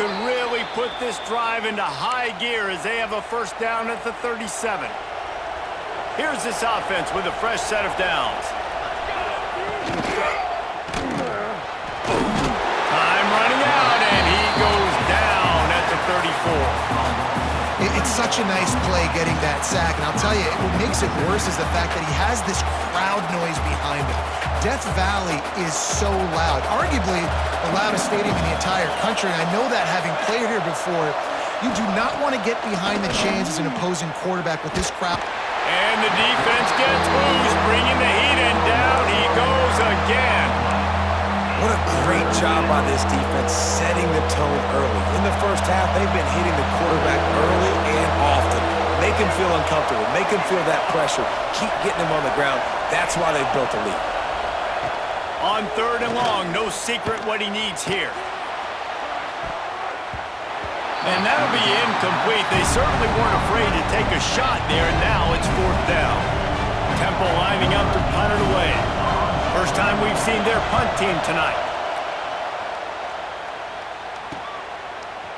could really put this drive into high gear as they have a first down at the 37. Here's this offense with a fresh set of downs. Time running out, and he goes down at the 34. It's such a nice play getting that sack, and I'll tell you, what makes it worse is the fact that he has this crowd noise behind him. Death Valley is so loud, arguably the loudest stadium in the entire country, and I know that having played here before, you do not want to get behind the chains as an opposing quarterback with this crowd. And the defense gets loose, bringing the heat, and down he goes again. What a great job by this defense setting the tone early. In the first half, they've been hitting the quarterback early and often. Make him feel uncomfortable. Make him feel that pressure. Keep getting him on the ground. That's why they've built a lead. On 3rd and long, no secret what he needs here. And that'll be incomplete. They certainly weren't afraid to take a shot there, and now it's 4th down. Temple lining up to punt it away. First time we've seen their punt team tonight.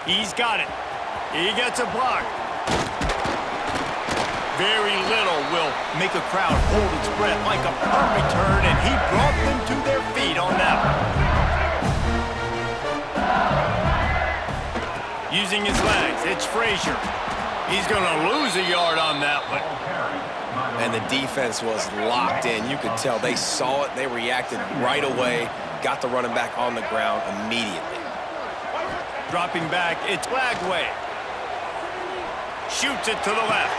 He's got it. He gets a block. Very little will make a crowd hold its breath like a punt return, and he brought them to their feet on that one. Using his legs, it's Frazier. He's going to lose a yard on that one. And the defense was locked in. You could tell they saw it. They reacted right away. Got the running back on the ground immediately. Dropping back, it's Lagway. Shoots it to the left.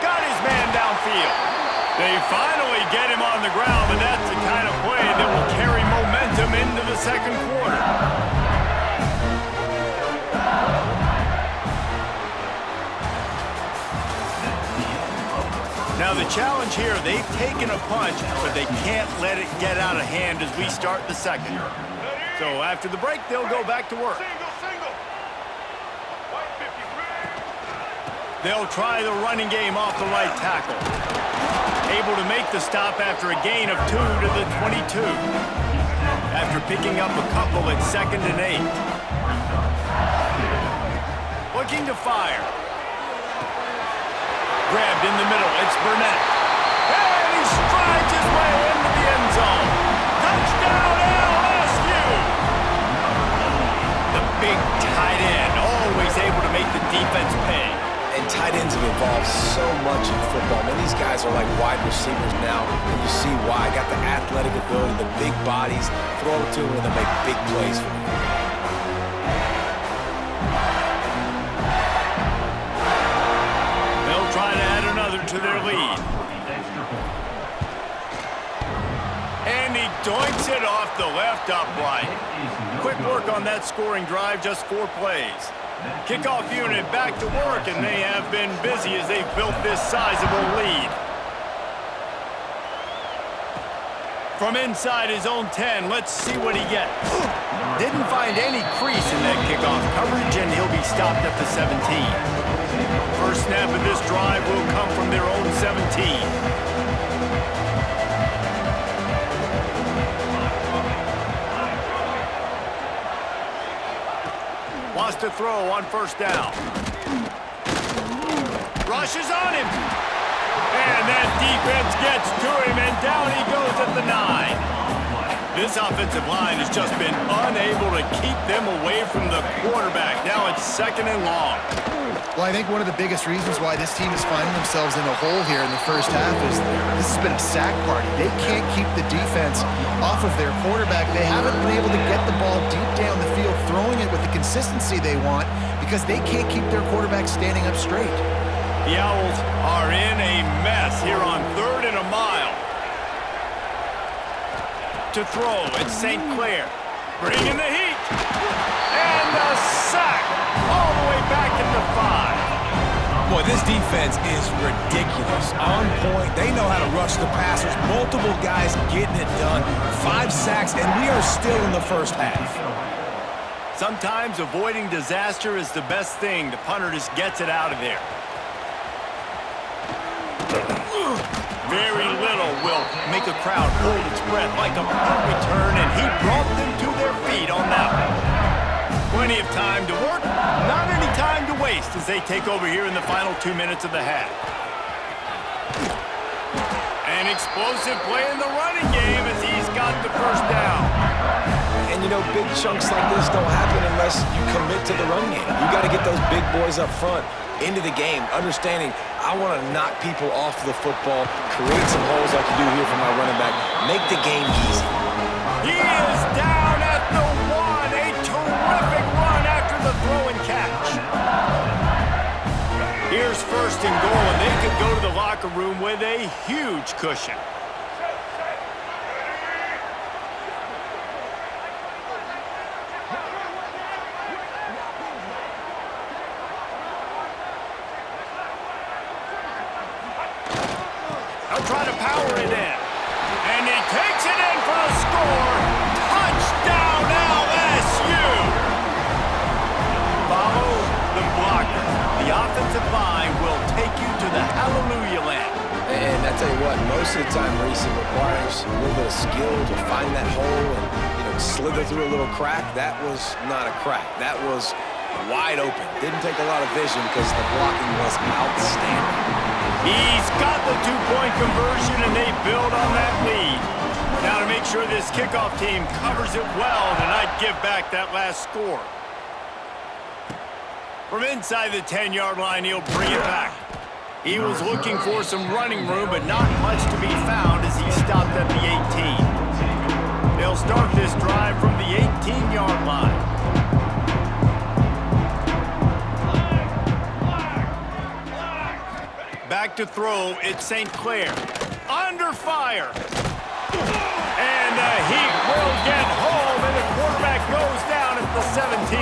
Got his man downfield. They finally get him on the ground, but that's the kind of play that will carry momentum into the second quarter. Now the challenge here, they've taken a punch, but they can't let it get out of hand as we start the second. So after the break, they'll go back to work. They'll try the running game off the right tackle. Able to make the stop after a gain of 2 to the 22. After picking up a couple at 2nd and 8. Looking to fire. Grabbed in the middle, it's Burnett. And he strides his way into the end zone. Touchdown LSU! The big tight end, always able to make the defense pay. And tight ends have evolved so much in football. Man, these guys are like wide receivers now, and you see why. Got the athletic ability, the big bodies, throw it to them, and they make big plays for you. They'll try to add another to their lead. And he doinks it off the left upright. Quick work on that scoring drive, just 4 plays. Kickoff unit back to work, and they have been busy as they've built this sizable lead. From inside his own 10, let's see what he gets. Didn't find any crease in that kickoff coverage, and he'll be stopped at the 17. First snap of this drive will come from their own 17. Wants to throw on first down. Rushes on him. And that defense gets to him, and down he goes at the 9. This offensive line has just been unable to keep them away from the quarterback. Now it's 2nd and long. Well, I think one of the biggest reasons why this team is finding themselves in a hole here in the first half is this has been a sack party. They can't keep the defense off of their quarterback. They haven't been able to get the ball deep down the field, throwing it with the consistency they want because they can't keep their quarterback standing up straight. The Owls are in a mess here on 3rd and a mile. To throw, it's St. Clair. Bringing the heat. And the sack all the way back at the 5. Boy, this defense is ridiculous. On point. They know how to rush the passers. Multiple guys getting it done. 5 sacks, and we are still in the first half. Sometimes avoiding disaster is the best thing. The punter just gets it out of there. Very little will make a crowd hold its breath like a punt return, and he brought them to their feet on that one. Plenty of time to work, not any time to waste as they take over here in the final 2 minutes of the half. An explosive play in the running game as he's got the first down. And, you know, big chunks like this don't happen unless you commit to the run game. You got to get those big boys up front into the game, understanding I want to knock people off the football, create some holes like you do here for my running back, make the game easy. He is down at the 1. A terrific run after the throw and catch. Here's first and goal, and they could go to the locker room with a huge cushion. They'll try to power it in. And he takes it in for a score. Touchdown, LSU! Follow the blocker. The offensive line will take you to the hallelujah land. And I tell you what, most of the time, Reese, it requires a little bit of skill to find that hole and, you know, slither through a little crack. That was not a crack. That was wide open. Didn't take a lot of vision because the blocking was outstanding. He's got the two-point conversion, and they build on that lead. Now to make sure this kickoff team covers it well, then I'd give back that last score. From inside the 10-yard line, he'll bring it back. He was looking for some running room, but not much to be found as he stopped at the 18. They'll start this drive from the 18-yard line. Back to throw, it's St. Clair. Under fire. And the Heat will get home, and the quarterback goes down at the 17.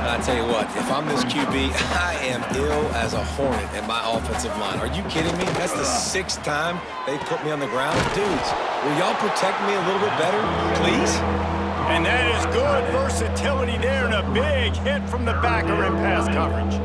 I tell you what, if I'm this QB, I am ill as a hornet at my offensive line. Are you kidding me? That's the 6th time they've put me on the ground. Dudes, will y'all protect me a little bit better, please? And that is good versatility there, and a big hit from the backer in pass coverage.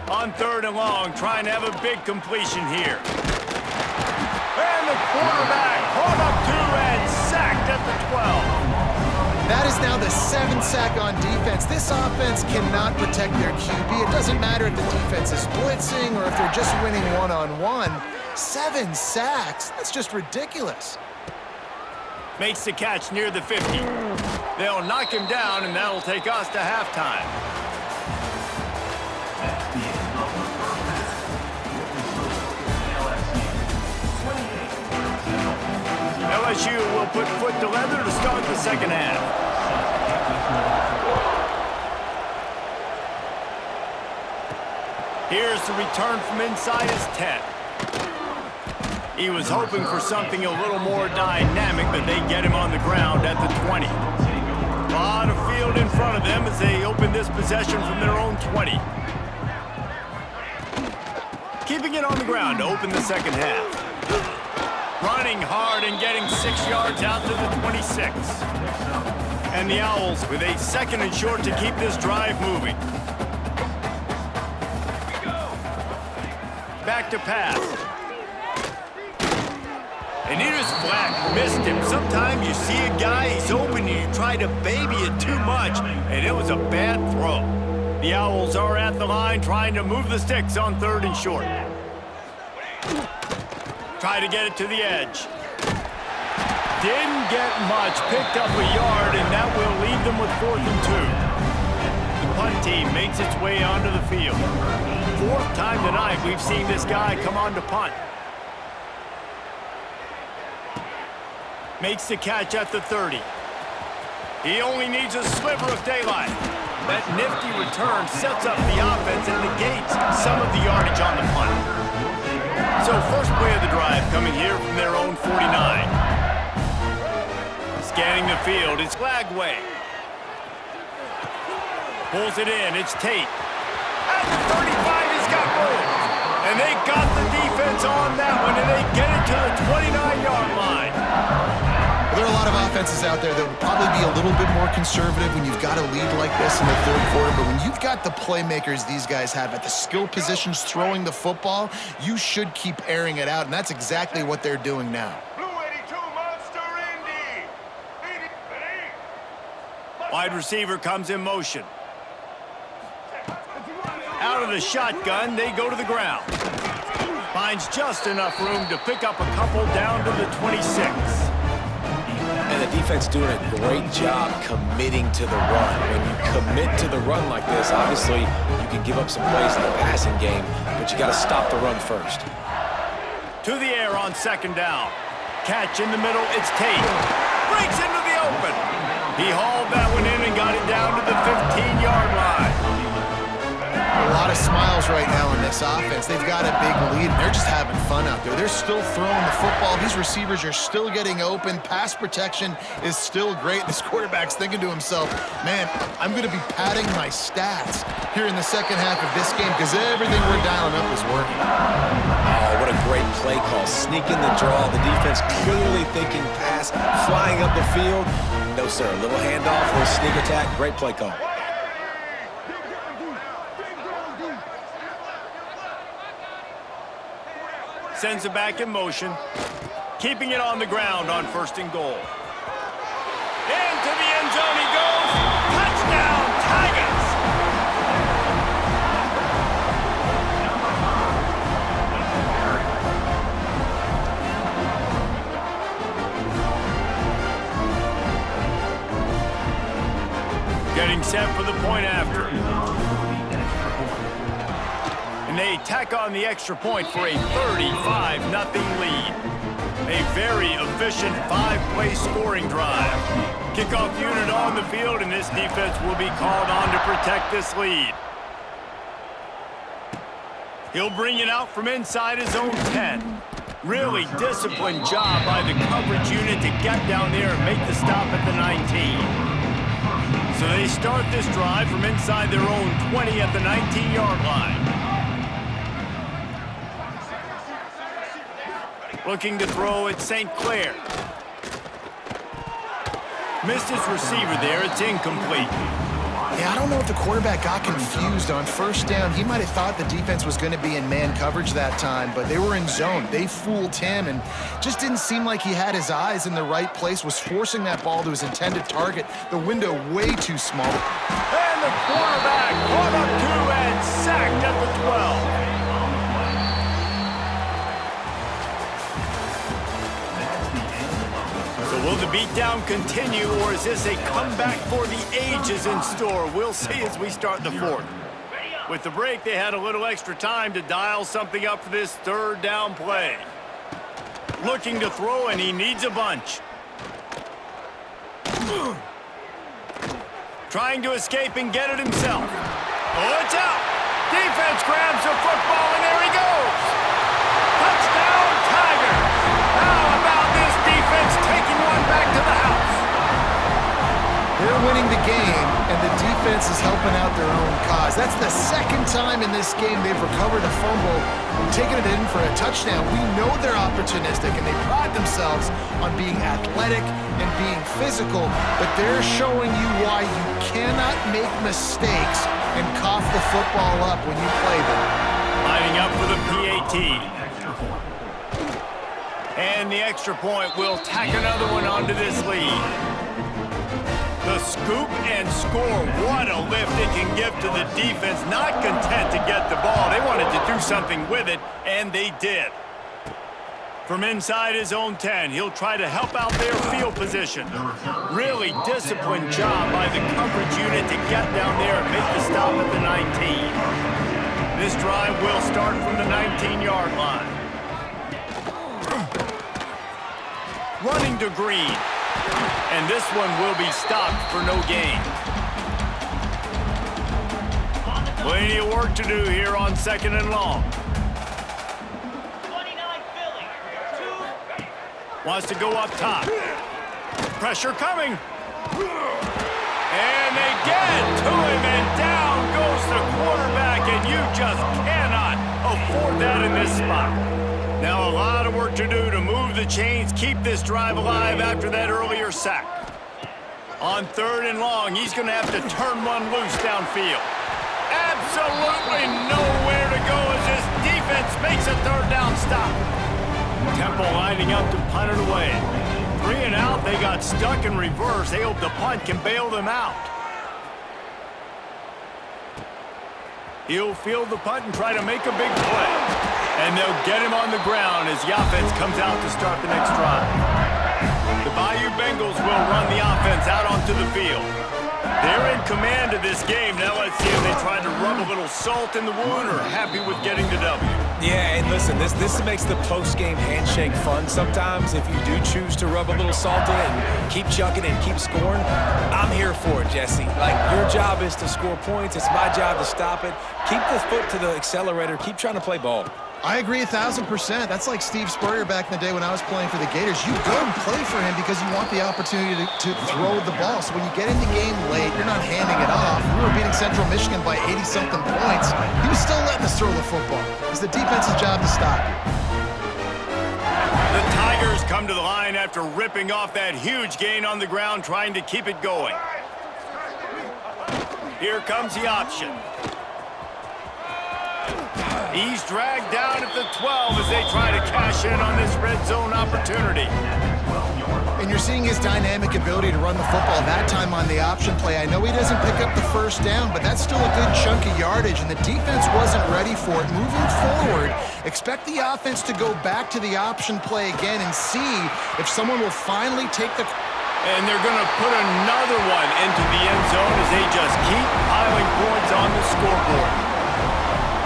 On 3rd and long, trying to have a big completion here. And the quarterback caught up to and sacked at the 12. That is now the 7th sack on defense. This offense cannot protect their QB. It doesn't matter if the defense is blitzing or if they're just winning one-on-one. 7 sacks, that's just ridiculous. Makes the catch near the 50. They'll knock him down, and that'll take us to halftime. LSU will put foot to leather to start the second half. Here's the return from inside his 10. He was hoping for something a little more dynamic, but they get him on the ground at the 20. A lot of field in front of them as they open this possession from their own 20. Keeping it on the ground to open the second half. Running hard and getting 6 yards out to the 26. And the Owls with a 2nd and short to keep this drive moving. Back to pass. And here's Flack, missed him. Sometimes you see a guy, he's open, and you try to baby it too much, and it was a bad throw. The Owls are at the line trying to move the sticks on 3rd and short. Try to get it to the edge. Didn't get much, picked up a yard, and that will leave them with 4th and 2. The punt team makes its way onto the field. 4th time tonight we've seen this guy come on to punt. Makes the catch at the 30. He only needs a sliver of daylight. That nifty return sets up the offense and negates some of the yardage on the punt. So first play of the drive coming here from their own 49. Scanning the field, it's Lagway. Pulls it in, it's Tate. At the 35, he's got room. And they got the defense on that one, and they get it to the 29-yard line. There are a lot of offenses out there that would probably be a little bit more conservative when you've got a lead like this in the 3rd quarter, but when you've got the playmakers these guys have at the skill positions throwing the football, you should keep airing it out, and that's exactly what they're doing now. Blue 82 Monster Indy. 80, Wide receiver comes in motion. Out of the shotgun, they go to the ground. Finds just enough room to pick up a couple down to the 26. And the defense doing a great job committing to the run. When you commit to the run like this, obviously you can give up some plays in the passing game, but you got to stop the run first. To the air on second down. Catch in the middle, it's Tate. Breaks into the open. He hauled that one in and got it down to the 15-yard line. A lot of smiles right now in this offense. They've got a big lead, and they're just having fun out there. They're still throwing the football. These receivers are still getting open. Pass protection is still great. This quarterback's thinking to himself, man, I'm going to be padding my stats here in the second half of this game because everything we're dialing up is working. Oh, what a great play call. Sneaking the draw. The defense clearly thinking pass, flying up the field. No, sir. A little handoff, a little sneak attack. Great play call. Sends it back in motion. Keeping it on the ground on first and goal. Into the end zone he goes. Touchdown, Tigers! Getting set for the point after. And they tack on the extra point for a 35-0 lead. A very efficient 5-play scoring drive. Kickoff unit on the field, and this defense will be called on to protect this lead. He'll bring it out from inside his own 10. Really disciplined job by the coverage unit to get down there and make the stop at the 19. So they start this drive from inside their own 20 at the 19-yard line. Looking to throw at St. Clair. Missed his receiver there. It's incomplete. Yeah, I don't know if the quarterback got confused on first down. He might have thought the defense was going to be in man coverage that time, but they were in zone. They fooled him and just didn't seem like he had his eyes in the right place, was forcing that ball to his intended target. The window way too small. And the quarterback caught up to and sacked at the 12. Will the beatdown continue, or is this a comeback for the ages in store? We'll see as we start the fourth. With the break, they had a little extra time to dial something up for this third down play. Looking to throw, and he needs a bunch. Trying to escape and get it himself. Oh, it's out. Defense grabs the football, and there he goes. Touchdown, Tigers. How about this defense taking one back to the house? They're winning the game, and the defense is helping out their own cause. That's the second time in this game they've recovered a fumble and taken it in for a touchdown. We know they're opportunistic, and they pride themselves on being athletic and being physical, but they're showing you why you cannot make mistakes and cough the football up when you play them. Lining up for the PAT. And the extra point will tack another one onto this lead. The scoop and score. What a lift it can give to the defense. Not content to get the ball. They wanted to do something with it, and they did. From inside his own 10, he'll try to help out their field position. Really disciplined job by the coverage unit to get down there and make the stop at the 19. This drive will start from the 19-yard line. Running to Green. And this one will be stopped for no gain. Plenty of work to do here on second and long. 29 Philly. Wants to go up top. Pressure coming. And they get to him, and down goes the quarterback, and you just cannot afford that in this spot. Now a lot of work to do to move the chains, keep this drive alive after that earlier sack. On third and long, he's going to have to turn one loose downfield. Absolutely nowhere to go as this defense makes a third down stop. Temple lining up to punt it away. 3 and out, they got stuck in reverse. They hope the punt can bail them out. He'll field the punt and try to make a big play. And they'll get him on the ground as the offense comes out to start the next drive. The Bayou Bengals will run the offense out onto the field. They're in command of this game. Now let's see if they try to rub a little salt in the wound or happy with getting the W. Yeah, and listen, this makes the post-game handshake fun sometimes. If you do choose to rub a little salt in it and keep chucking and keep scoring, I'm here for it, Jesse. Like, your job is to score points. It's my job to stop it. Keep the foot to the accelerator. Keep trying to play ball. I agree 1,000%. That's like Steve Spurrier back in the day when I was playing for the Gators. You go and play for him because you want the opportunity to throw the ball. So when you get in the game late, you're not handing it off. We were beating Central Michigan by 80-something points. He was still letting us throw the football. It's the defense's job to stop you. The Tigers come to the line after ripping off that huge gain on the ground, trying to keep it going. Here comes the option. He's dragged down at the 12 as they try to cash in on this red zone opportunity. And you're seeing his dynamic ability to run the football, that time on the option play. I know he doesn't pick up the first down, but that's still a good chunk of yardage, and the defense wasn't ready for it. Moving forward, expect the offense to go back to the option play again and see if someone will finally take the... And they're going to put another one into the end zone as they just keep piling points on the scoreboard.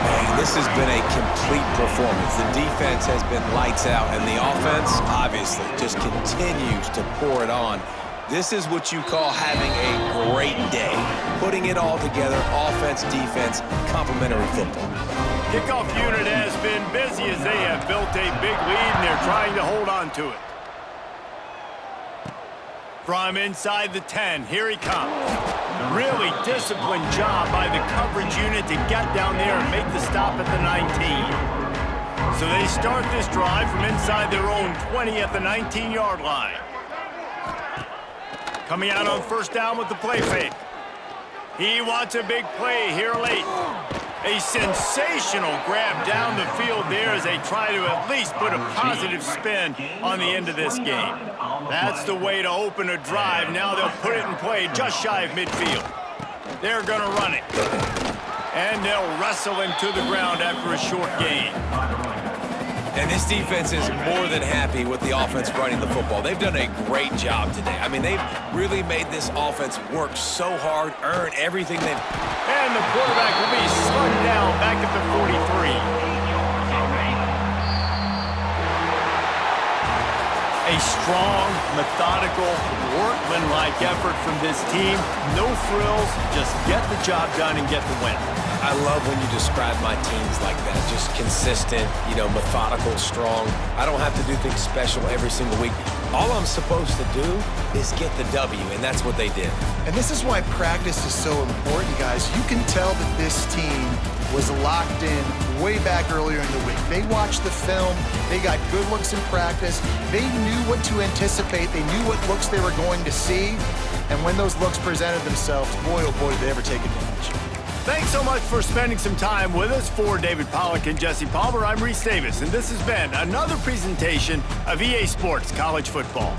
Man, this has been a complete performance. The defense has been lights out, and the offense, obviously, just continues to pour it on. This is what you call having a great day. Putting it all together, offense, defense, complementary football. Kickoff unit has been busy as they have built a big lead, and they're trying to hold on to it. From inside the 10, here he comes. Really disciplined job by the coverage unit to get down there and make the stop at the 19. So they start this drive from inside their own 20 at the 19-yard line. Coming out on first down with the play fake. He wants a big play here late. A sensational grab down the field there as they try to at least put a positive spin on the end of this game. That's the way to open a drive. Now they'll put it in play just shy of midfield. They're going to run it. And they'll wrestle him to the ground after a short gain. And this defense is more than happy with the offense running the football. They've done a great job today. I mean, they've really made this offense work so hard, earn everything they've... And the quarterback will be slugged down back at the 43. A strong, methodical, workman-like effort from this team. No frills, just get the job done and get the win. I love when you describe my teams like that. Just consistent, methodical, strong. I don't have to do things special every single week. All I'm supposed to do is get the W, and that's what they did. And this is why practice is so important, guys. You can tell that this team was locked in way back earlier in the week. They watched the film. They got good looks in practice. They knew what to anticipate. They knew what looks they were going to see. And when those looks presented themselves, boy, oh boy, did they ever take advantage. Thanks so much for spending some time with us. For David Pollack and Jesse Palmer, I'm Reese Davis, and this has been another presentation of EA Sports College Football.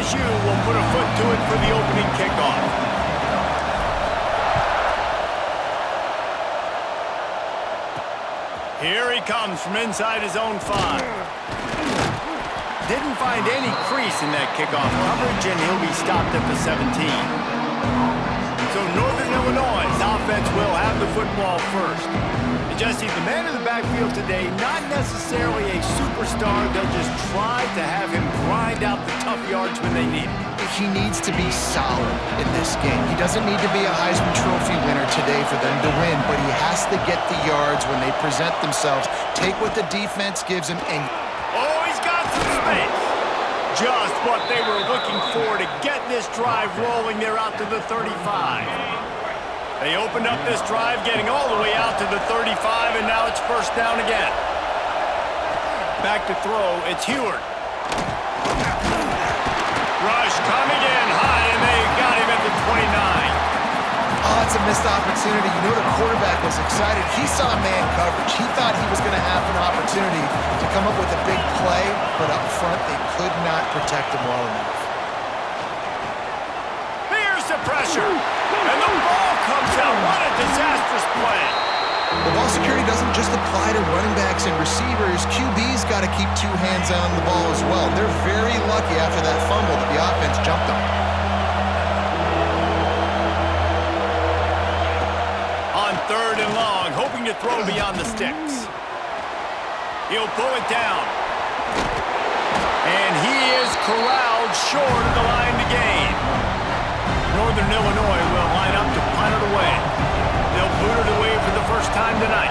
LSU will put a foot to it for the opening kickoff. Here he comes from inside his own 5. Didn't find any crease in that kickoff coverage, and he'll be stopped at the 17. So Northern Illinois' offense will have the football first. And Jesse, the man in the backfield today, not necessarily a superstar. They'll just try to have him grind out the tough yards when they need it. He needs to be solid in this game. He doesn't need to be a Heisman Trophy winner today for them to win, but he has to get the yards when they present themselves. Take what the defense gives him and... Oh, he's got some space. Just what they were looking for to get this drive rolling. They're out to the 35. They opened up this drive, getting all the way out to the 35, and now it's first down again. Back to throw, it's Heward. Rush coming in high, and they got him at the 29. Oh, it's a missed opportunity. You know the quarterback was excited. He saw man coverage. He thought he was going to have an opportunity to come up with a big play, but up front they could not protect him well enough. Here's the pressure, and the ball comes out. What a disastrous play. The ball security doesn't just apply to running backs and receivers. QB's got to keep 2 hands on the ball as well. They're very lucky after that fumble that the offense jumped on. On 3rd and long, hoping to throw beyond the sticks. He'll pull it down. And he is corralled short of the line to gain. Northern Illinois will line up to punt it away. They'll boot it away for the first time tonight.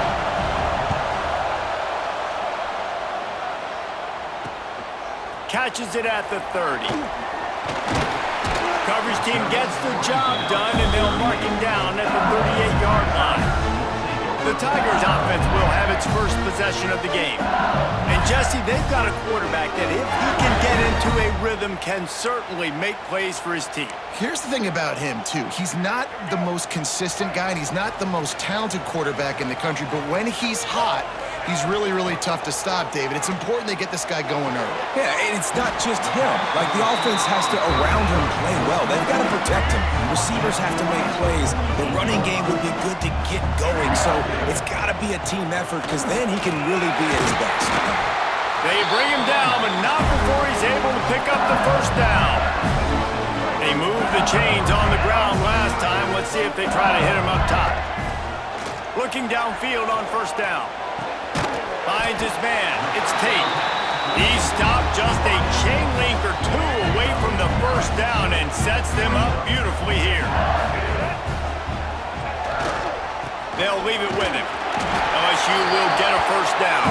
Catches it at the 30. Coverage team gets the job done, and they'll mark him down at the 38-yard line. The Tigers' offense will have its first possession of the game. And Jesse, they've got a quarterback that if he can get into a rhythm, can certainly make plays for his team. Here's the thing about him, too. He's not the most consistent guy, and he's not the most talented quarterback in the country, but when he's hot, he's really, really tough to stop, David. It's important they get this guy going early. Yeah, and it's not just him. Like, the offense has to, around him, play well. They've got to protect him. Receivers have to make plays. The running game would be good to get going, so it's got to be a team effort, because then he can really be at his best. They bring him down, but not before he's able to pick up the first down. They moved the chains on the ground last time. Let's see if they try to hit him up top. Looking downfield on first down. Finds his man. It's Tate. He stopped just a chain link or 2 away from the first down and sets them up beautifully here. They'll leave it with him. LSU will get a first down.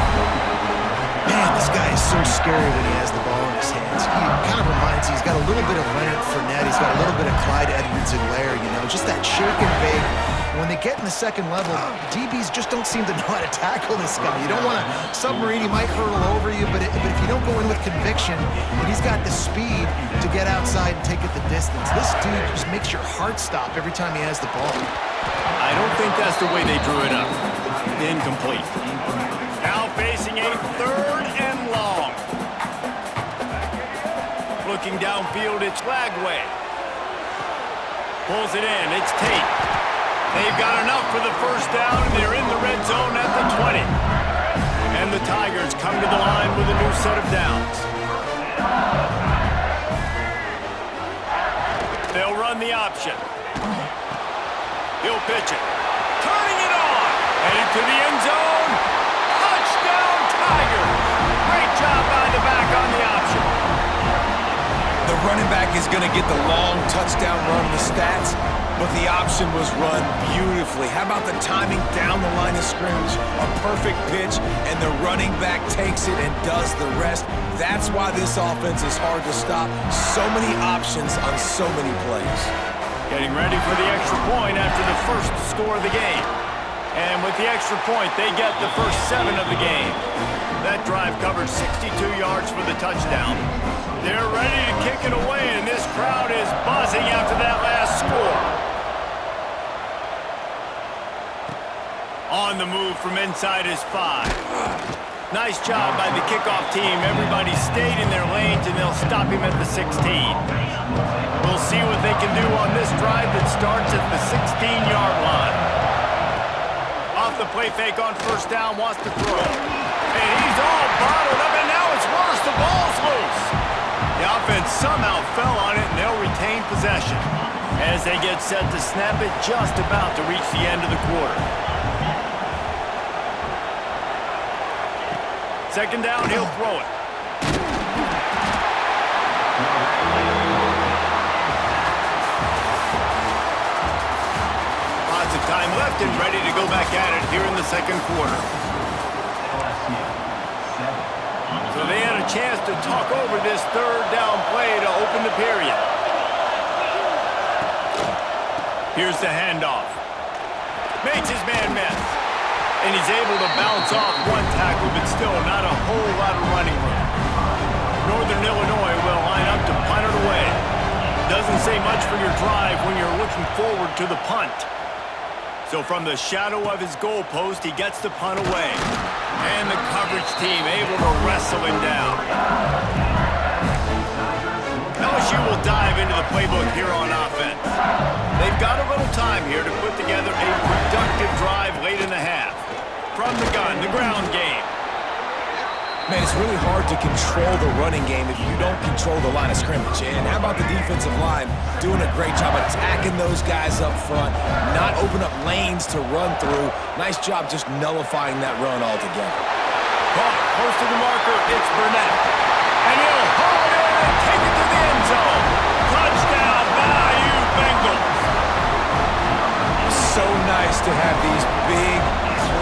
Man, this guy is so scary when he has the ball in his hands. He kind of reminds me, he's got a little bit of Leonard Fournette. He's got a little bit of Clyde Edwards-Helaire, you know, just that shake and bake. When they get in the second level, DBs just don't seem to know how to tackle this guy. You don't want to submarine, he might hurtle over you, but if you don't go in with conviction, and he's got the speed to get outside and take it the distance. This dude just makes your heart stop every time he has the ball. I don't think that's the way they drew it up. Incomplete. Now facing a 3rd and long. Looking downfield, it's Lagway. Pulls it in, it's Tate. They've got enough for the first down, and they're in the red zone at the 20. And the Tigers come to the line with a new set of downs. They'll run the option. He'll pitch it. Turning it on. Headed to the end zone. Touchdown, Tigers. Great job by the back on the option. The running back is going to get the long touchdown run in the stats, but the option was run beautifully. How about the timing down the line of scrimmage? A perfect pitch, and the running back takes it and does the rest. That's why this offense is hard to stop. So many options on so many plays. Getting ready for the extra point after the first score of the game. And with the extra point, they get the first 7 of the game. That drive covered 62 yards for the touchdown. They're ready to kick it away, and this crowd is buzzing after that last score. On the move from inside his 5. Nice job by the kickoff team. Everybody stayed in their lanes, and they'll stop him at the 16. We'll see what they can do on this drive that starts at the 16-yard line. Off the play fake on first down, wants to throw. And he's all bottled up, and now it's worse. The ball's loose. The offense somehow fell on it, and they'll retain possession as they get set to snap it just about to reach the end of the quarter. Second down, he'll throw it. Lots of time left and ready to go back at it here in the second quarter. So they had a chance to talk over this third down play to open the period. Here's the handoff. Makes his man miss. And he's able to bounce off one tackle, but still not a whole lot of running room. Northern Illinois will line up to punt it away. Doesn't say much for your drive when you're looking forward to the punt. So from the shadow of his goalpost, he gets the punt away. And the coverage team able to wrestle him down. LSU will dive into the playbook here on offense. They've got a little time here to put together a productive drive late in the half. From the gun, the ground game. Man, it's really hard to control the running game if you don't control the line of scrimmage. And how about the defensive line doing a great job attacking those guys up front, not open up lanes to run through. Nice job just nullifying that run altogether. Caught close to the marker, it's Burnett. And he'll haul it in and take it to the end zone. Touchdown, Bayou Bengals. So nice to have these big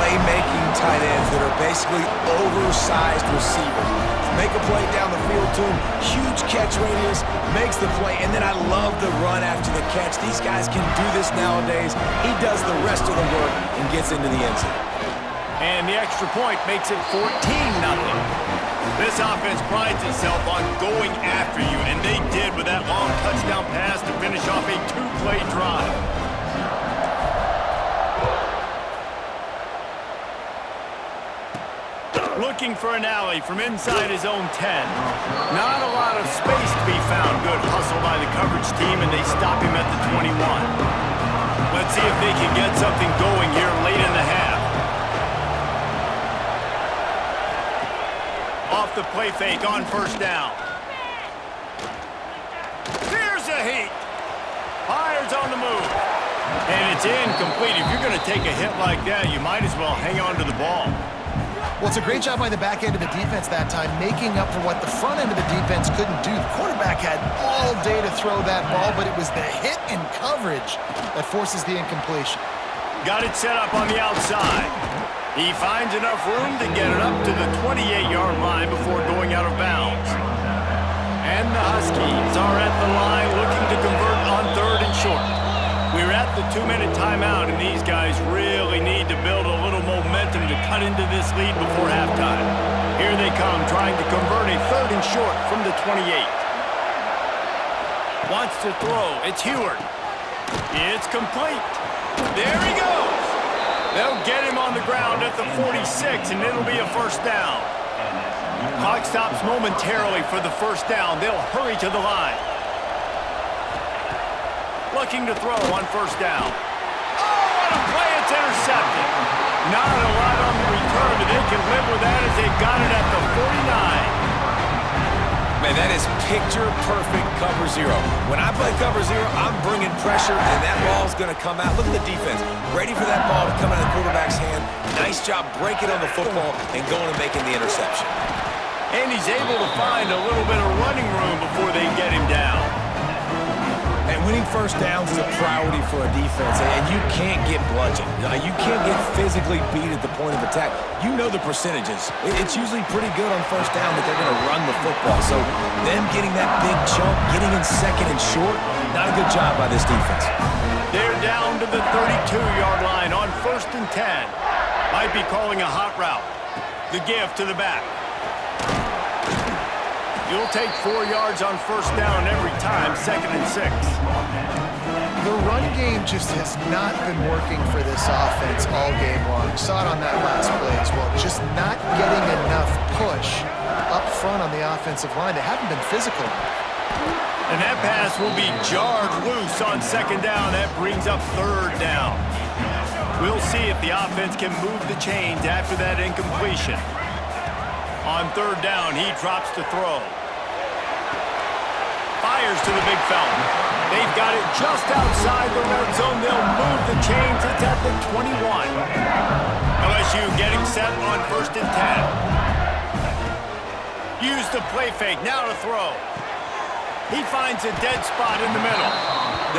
playmaking tight ends that are basically oversized receivers. Make a play down the field to him, huge catch radius, makes the play, and then I love the run after the catch. These guys can do this nowadays. He does the rest of the work and gets into the end zone. And the extra point makes it 14-0. This offense prides itself on going after you, and they did with that long touchdown pass to finish off a two-play drive. Looking for an alley from inside his own 10. Not a lot of space to be found. Good hustle by the coverage team, and they stop him at the 21. Let's see if they can get something going here late in the half. Off the play fake on first down. Here's a heat. Fires on the move. And it's incomplete. If you're going to take a hit like that, you might as well hang on to the ball. Well, it's a great job by the back end of the defense that time, making up for what the front end of the defense couldn't do. The quarterback had all day to throw that ball, but it was the hit and coverage that forces the incompletion. Got it set up on the outside. He finds enough room to get it up to the 28-yard line before going out of bounds. And the Huskies are at the line looking to convert on third and short. We're at the 2-minute timeout, and these guys really need to build a little momentum to cut into this lead before halftime. Here they come, trying to convert a third and short from the 28. Wants to throw. It's Heward. It's complete. There he goes. They'll get him on the ground at the 46, and it'll be a first down. Clock stops momentarily for the first down. They'll hurry to the line. Looking to throw on first down. Oh, what a play. It's intercepted. Not a lot on the return, but they can live with that as they've got it at the 49. Man, that is picture-perfect cover zero. When I play cover zero, I'm bringing pressure, and that ball's going to come out. Look at the defense. Ready for that ball to come out of the quarterback's hand. Nice job breaking on the football and going and making the interception. And he's able to find a little bit of running room before they get him down. And winning first downs is a priority for a defense, and you can't get bludgeoned. You can't get physically beat at the point of attack. You know the percentages. It's usually pretty good on first down that they're going to run the football. So them getting that big chunk, getting in second and short, not a good job by this defense. They're down to the 32-yard line on first and 10. Might be calling a hot route. The give to the back. You'll take 4 yards on first down every time, 2nd and 6. The run game just has not been working for this offense all game long. You saw it on that last play as well. Just not getting enough push up front on the offensive line. They haven't been physical. And that pass will be jarred loose on 2nd down. That brings up 3rd down. We'll see if the offense can move the chains after that incompletion. On 3rd down, he drops to throw. Fires to the big fella. They've got it just outside the red zone. They'll move the chains. It's at the 21. LSU getting set on 1st and 10. Use the play fake. Now to throw. He finds a dead spot in the middle.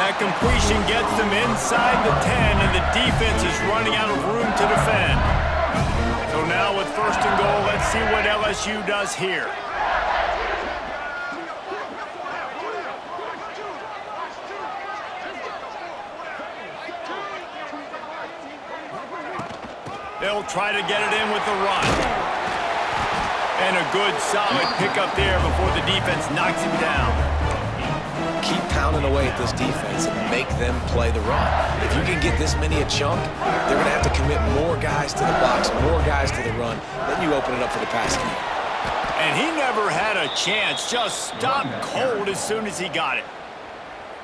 That completion gets them inside the 10, and the defense is running out of room to defend. So now with 1st and goal, let's see what LSU does here. They'll try to get it in with the run. And a good, solid pickup there before the defense knocks him down. Keep pounding away at this defense and make them play the run. If you can get this many a chunk, they're going to have to commit more guys to the box, more guys to the run. Then you open it up for the passing game. And he never had a chance. Just stopped cold as soon as he got it.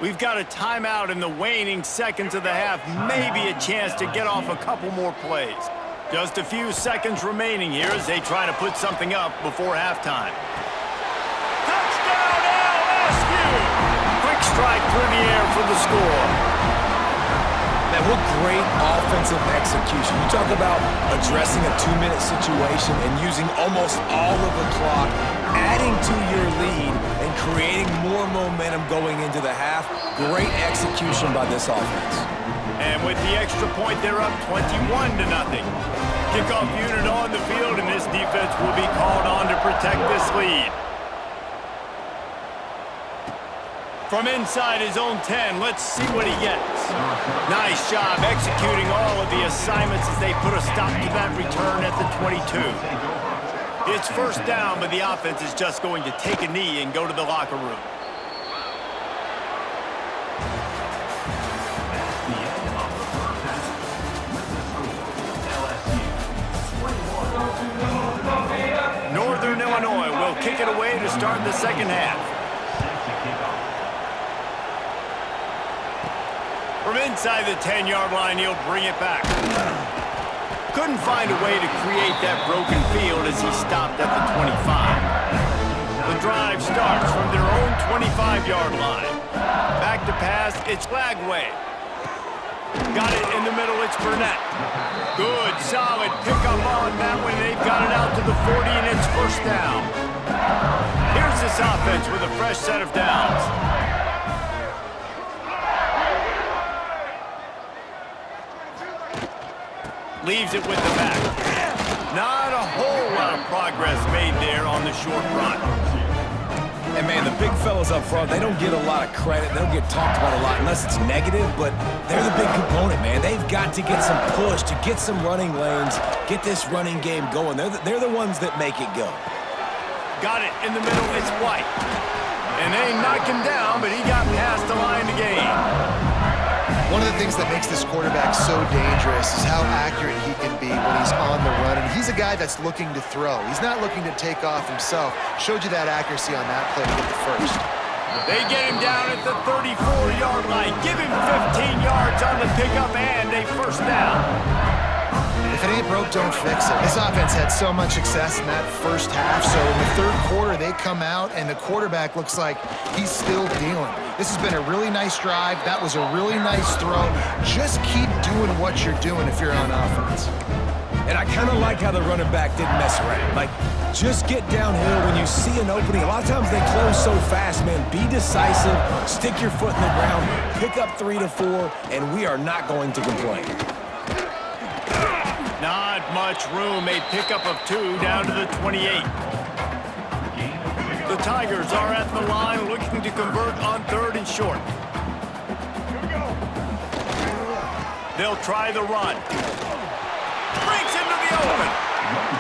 We've got a timeout in the waning seconds of the half. Maybe a chance to get off a couple more plays. Just a few seconds remaining here as they try to put something up before halftime. Touchdown LSU! Quick strike through the air for the score. Man, what great offensive execution. You talk about addressing a 2-minute situation and using almost all of the clock, adding to your lead and creating more momentum going into the half. Great execution by this offense. And with the extra point, they're up 21-0. Kickoff unit on the field, and this defense will be called on to protect this lead. From inside his own 10, let's see what he gets. Nice job executing all of the assignments as they put a stop to that return at the 22. It's 1st down, but the offense is just going to take a knee and go to the locker room. Northern Illinois will kick it away to start the 2nd half. From inside the 10-yard line, he'll bring it back. Couldn't find a way to create that broken field as he stopped at the 25. The drive starts from their own 25-yard line. Back to pass, it's Lagway. Got it in the middle, it's Burnett. Good, solid pickup on that one. They've got it out to the 40, and it's 1st down. Here's this offense with a fresh set of downs. Leaves it with the back. Not a whole lot of progress made there on the short run. And, man, the big fellas up front, they don't get a lot of credit. They don't get talked about a lot unless it's negative, but they're the big component, man. They've got to get some push, to get some running lanes, get this running game going. They're the ones that make it go. Got it in the middle, it's White. And they knocked him down, but he got past the line to gain. One of the things that makes this quarterback so dangerous is how accurate he can be when he's on the run. And he's a guy that's looking to throw. He's not looking to take off himself. Showed you that accuracy on that play to get the first. They get him down at the 34-yard line. Give him 15 yards on the pickup and a 1st down. If it ain't broke, don't fix it. This offense had so much success in that 1st half, so in the 3rd quarter, they come out, and the quarterback looks like he's still dealing. This has been a really nice drive. That was a really nice throw. Just keep doing what you're doing if you're on offense. And I kind of like how the running back didn't mess around. Like, just get downhill when you see an opening. A lot of times they close so fast, man. Be decisive, stick your foot in the ground, pick up 3 to 4, and we are not going to complain. Not much room. A pickup of 2 down to the 28. The Tigers are at the line looking to convert on 3rd and short. They'll try the run. Breaks into the open.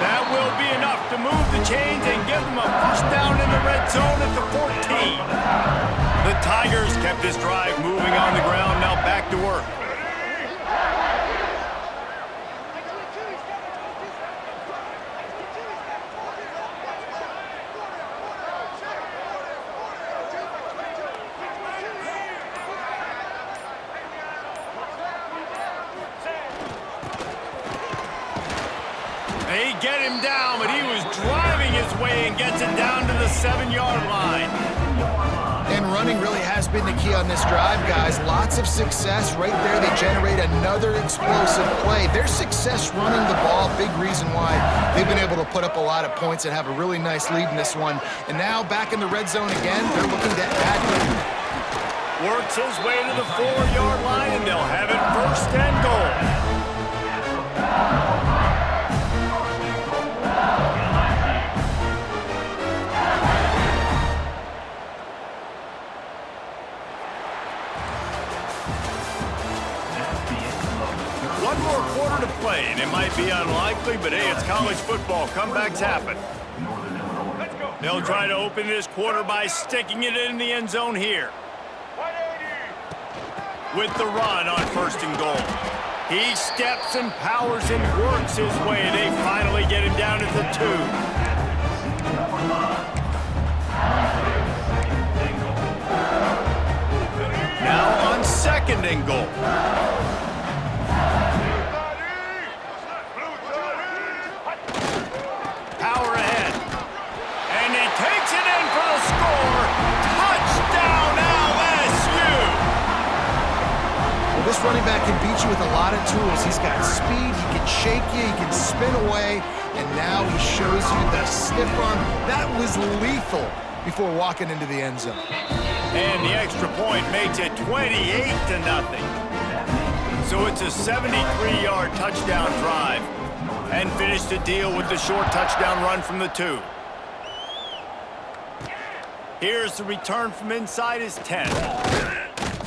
That will be enough to move the chains and give them a first down in the red zone at the 14. The Tigers kept this drive moving on the ground, now back to work. They get him down, but he was driving his way and gets it down to the 7-yard line. And running really has been the key on this drive, guys. Lots of success right there. They generate another explosive play. Their success running the ball, big reason why they've been able to put up a lot of points and have a really nice lead in this one. And now back in the red zone again, they're looking to add. Works his way to the 4-yard line, and they'll have it first and goal. One more quarter to play, and it might be unlikely, but hey, it's college football. Comebacks happen. They'll try to open this quarter by sticking it in the end zone here. With the run on first and goal. He steps and powers and works his way. They finally get him down at the 2. Now on second and goal. Power ahead. And he takes it in for the score. Touchdown LSU! Well, this running back can beat you with a lot of tools. He's got speed, he can shake you, he can spin away, and now he shows you the stiff arm. That was lethal before walking into the end zone. And the extra point makes it 28-0. So it's a 73-yard touchdown drive. And finish the deal with the short touchdown run from the 2. Here's the return from inside his 10.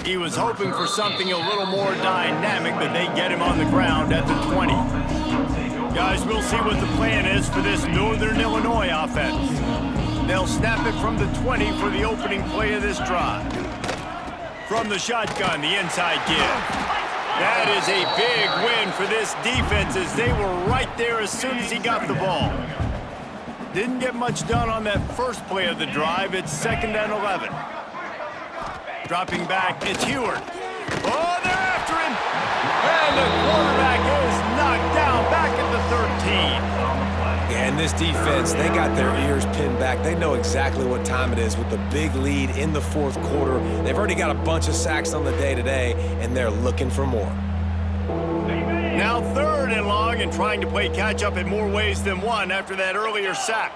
He was hoping for something a little more dynamic, but they get him on the ground at the 20. Guys, we'll see what the plan is for this Northern Illinois offense. They'll snap it from the 20 for the opening play of this drive. From the shotgun, the inside give. That is a big win for this defense as they were right there as soon as he got the ball. Didn't get much done on that first play of the drive. It's 2nd and 11. Dropping back, it's Heward. Oh, they're after him! And the quarterback is knocked down back at the 13. And this defense, they got their ears pinned back. They know exactly what time it is with the big lead in the 4th quarter. They've already got a bunch of sacks on the day today, and they're looking for more. Now 3rd and long and trying to play catch-up in more ways than one after that earlier sack.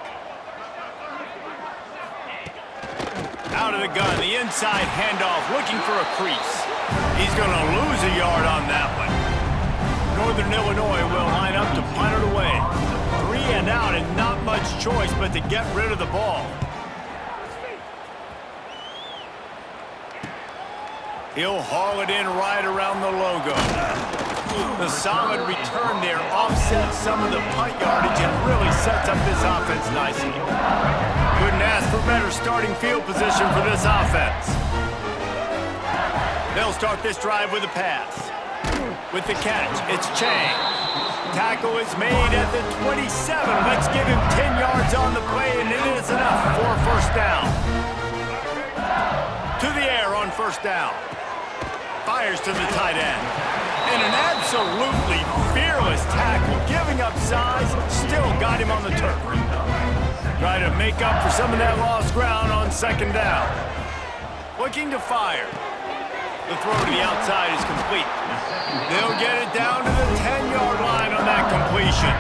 Out of the gun, the inside handoff, looking for a crease. He's going to lose a yard on that one. Northern Illinois will line up to punt it away. 3 and out and not much choice but to get rid of the ball. He'll haul it in right around the logo. The solid return there offsets some of the punt yardage and really sets up this offense nicely. Couldn't ask for better starting field position for this offense. They'll start this drive with a pass. With the catch, it's Chang. Tackle is made at the 27. Let's give him 10 yards on the play, and it is enough for a first down. To the air on first down. Fires to the tight end. And an absolutely fearless tackle, giving up size, still got him on the turf. Try to make up for some of that lost ground on 2nd down. Looking to fire. The throw to the outside is complete. They'll get it down to the 10-yard line on that completion.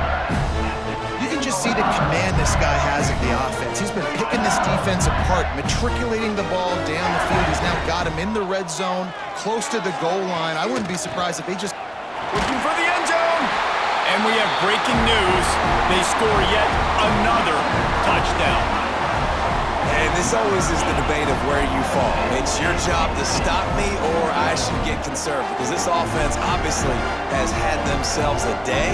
You can just see the command this guy has of the offense. He's been picking this defense apart, matriculating the ball down the field. He's now got him in the red zone, close to the goal line. I wouldn't be surprised if they just... Looking for the end zone! And we have breaking news. They score yet another touchdown. And this always is the debate of where you fall. It's your job to stop me or I should get conservative because this offense obviously has had themselves a day,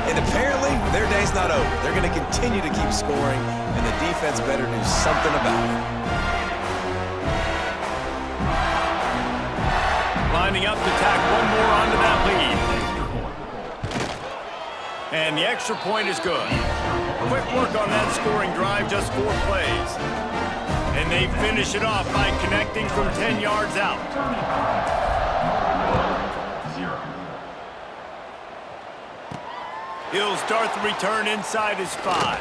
and apparently their day's not over. They're going to continue to keep scoring, and the defense better do something about it. Lining up to tack one more onto that lead. And the extra point is good. Quick work on that scoring drive, just 4 plays. And they finish it off by connecting from 10 yards out. He'll start the return inside his 5.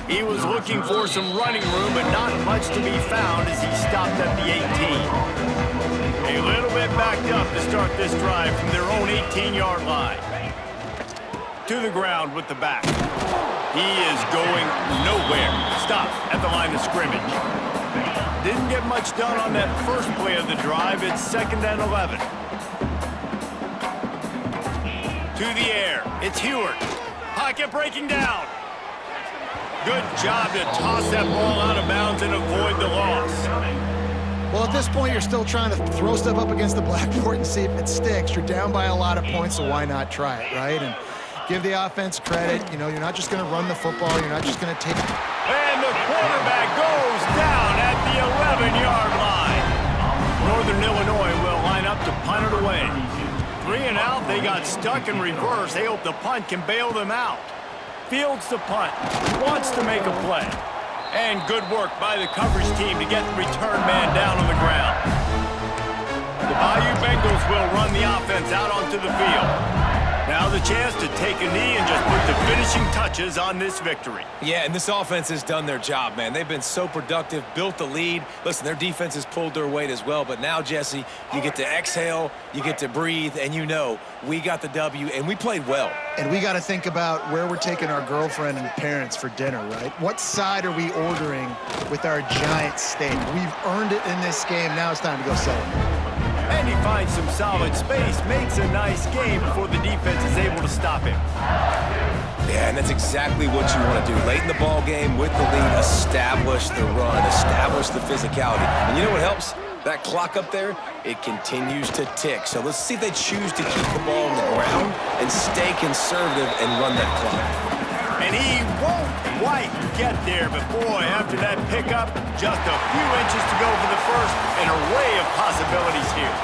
He was looking for some running room, but not much to be found as he stopped at the 18. A little bit backed up to start this drive from their own 18-yard line. To the ground with the back. He is going nowhere. Stop at the line of scrimmage. Didn't get much done on that first play of the drive. It's 2nd and 11. To the air. It's Heward. Pocket breaking down. Good job to toss that ball out of bounds and avoid the loss. Well, at this point, you're still trying to throw stuff up against the blackboard and see if it sticks. You're down by a lot of points, so why not try it, right? And give the offense credit. You know, you're not just going to run the football. You're not just going to take... And the quarterback goes down at the 11-yard line. Northern Illinois will line up to punt it away. 3 and out. They got stuck in reverse. They hope the punt can bail them out. Fields the punt. Wants to make a play. And good work by the coverage team to get the return man down on the ground. The Bayou Bengals will run the offense out onto the field. Now the chance to take a knee and just put the finishing touches on this victory. Yeah, and this offense has done their job, man. They've been so productive, built the lead. Listen, their defense has pulled their weight as well, but now, Jesse, you get to exhale, you get to breathe, and you know we got the W, and we played well. And we got to think about where we're taking our girlfriend and parents for dinner, right? What side are we ordering with our giant steak? We've earned it in this game. Now it's time to go celebrate. And he finds some solid space, makes a nice game before the defense is able to stop him. Yeah, and that's exactly what you want to do. Late in the ball game with the lead, establish the run, establish the physicality. And you know what helps? That clock up there, it continues to tick. So let's see if they choose to keep the ball on the ground and stay conservative and run that clock. And he won't quite get there, but boy, after that pickup, just a few inches to go for the first, an array of possibilities here.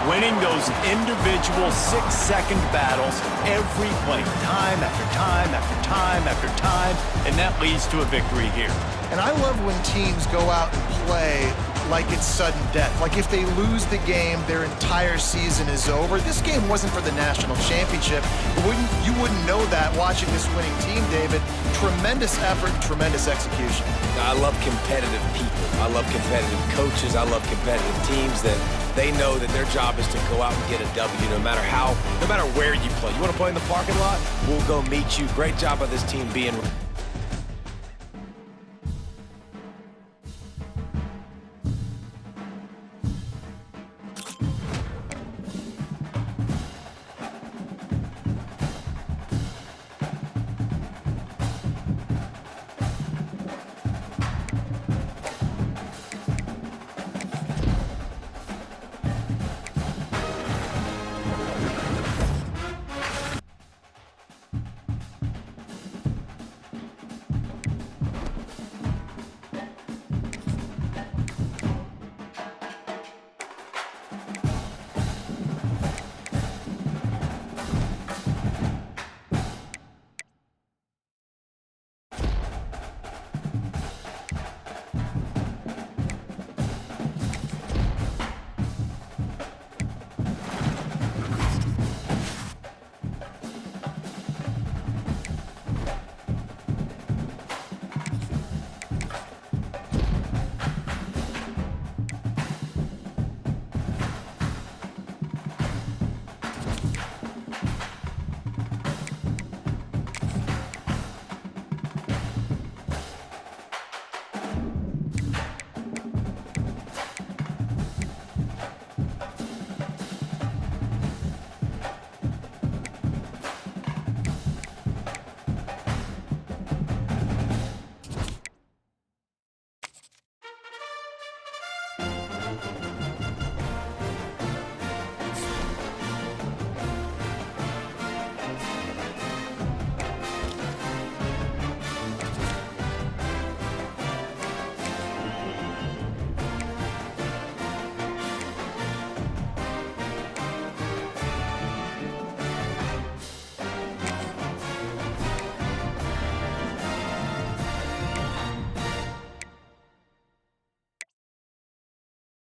Winning those individual 6-second battles every play, time after time after time after time, and that leads to a victory here. And I love when teams go out and play like it's sudden death. Like if they lose the game, their entire season is over. This game wasn't for the national championship. You wouldn't know that watching this winning team, David. Tremendous effort, tremendous execution. I love competitive people. I love competitive coaches. I love competitive teams that they know that their job is to go out and get a W no matter where you play. You want to play in the parking lot? We'll go meet you. Great job by this team being...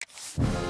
it.